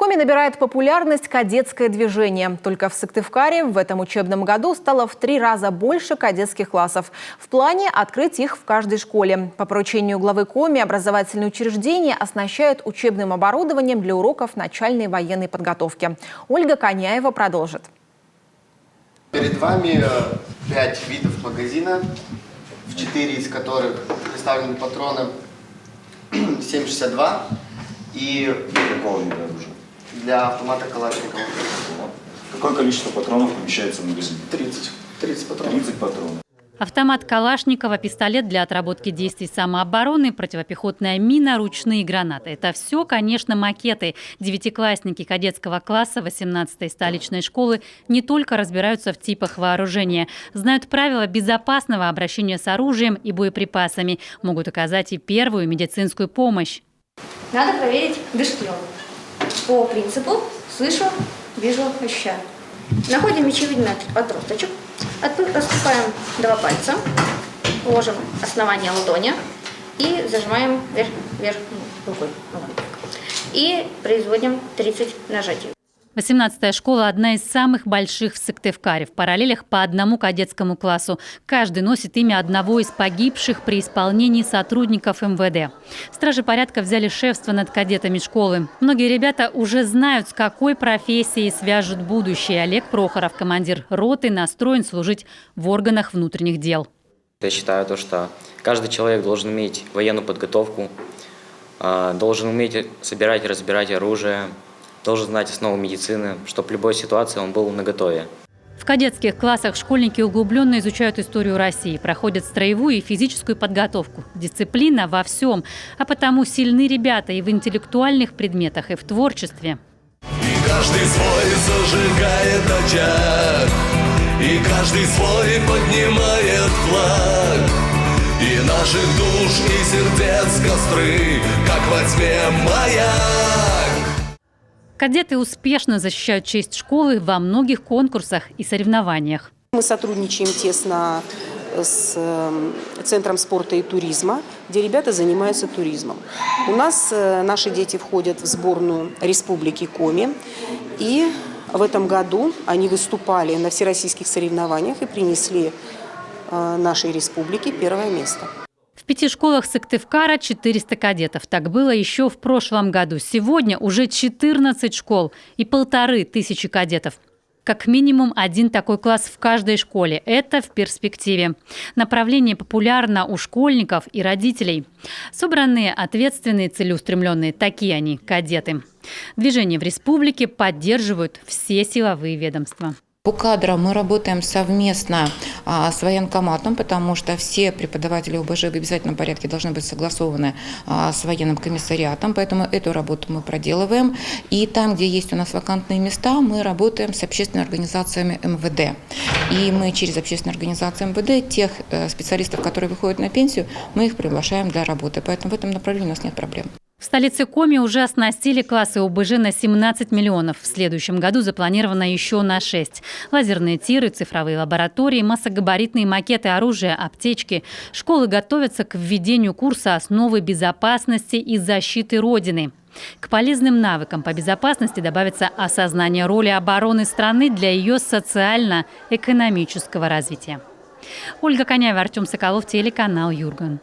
Коми набирает популярность кадетское движение. Только в Сыктывкаре в этом учебном году стало в 3 раза больше кадетских классов. В плане открыть их в каждой школе. По поручению главы Коми образовательные учреждения оснащают учебным оборудованием для уроков начальной военной подготовки. Ольга Коняева продолжит. Перед вами 5 видов магазина, в 4 из которых представлены патроны 7,62 и для автомата Калашникова. Какое количество патронов помещается в магазине? 30 патронов. 30 патронов. Автомат Калашникова, пистолет для отработки действий самообороны, противопехотная мина, ручные гранаты. Это все, конечно, макеты. Девятиклассники кадетского класса 18-й столичной школы не только разбираются в типах вооружения, знают правила безопасного обращения с оружием и боеприпасами, могут оказать и первую медицинскую помощь. Надо проверить дышком. По принципу слышу, вижу, ощущаю. Находим мечевидный отросточек, отступаем 2 пальца, ложим основание ладони и зажимаем вверх рукой. И производим 30 нажатий. 18-я школа – одна из самых больших в Сыктывкаре. В параллелях по одному кадетскому классу. Каждый носит имя одного из погибших при исполнении сотрудников МВД. Стражи порядка взяли шефство над кадетами школы. Многие ребята уже знают, с какой профессией свяжут будущее. Олег Прохоров, командир роты, настроен служить в органах внутренних дел. Я считаю, что каждый человек должен иметь военную подготовку, должен уметь собирать и разбирать оружие, должен знать основы медицины, чтобы в любой ситуации он был наготове. В кадетских классах школьники углубленно изучают историю России, проходят строевую и физическую подготовку. Дисциплина во всем, а потому сильны ребята и в интеллектуальных предметах, и в творчестве. И каждый свой зажигает очаг, и каждый свой поднимает флаг. И наших душ и сердец костры, как во тьме маяк. Кадеты успешно защищают честь школы во многих конкурсах и соревнованиях. Мы сотрудничаем тесно с Центром спорта и туризма, где ребята занимаются туризмом. У нас наши дети входят в сборную Республики Коми. И в этом году они выступали на всероссийских соревнованиях и принесли нашей республике 1-е место. В 5 школах Сыктывкара 400 кадетов. Так было еще в прошлом году. Сегодня уже 14 школ и 1500 кадетов. Как минимум 1 такой класс в каждой школе. Это в перспективе. Направление популярно у школьников и родителей. Собранные, ответственные, целеустремленные. Такие они, кадеты. Движение в республике поддерживают все силовые ведомства. По кадрам мы работаем совместно с военкоматом, потому что все преподаватели ОБЖ в обязательном порядке должны быть согласованы с военным комиссариатом, поэтому эту работу мы проделываем. И там, где есть у нас вакантные места, мы работаем с общественными организациями МВД. И мы через общественные организации МВД, тех специалистов, которые выходят на пенсию, мы их приглашаем для работы. Поэтому в этом направлении у нас нет проблем. В столице Коми уже оснастили классы ОБЖ на 17 миллионов. В следующем году запланировано еще на 6. Лазерные тиры, цифровые лаборатории, массогабаритные макеты оружия, аптечки. Школы готовятся к введению курса «Основы безопасности и защиты Родины». К полезным навыкам по безопасности добавится осознание роли обороны страны для ее социально-экономического развития. Ольга Коняева, Артем Соколов, телеканал Юрган.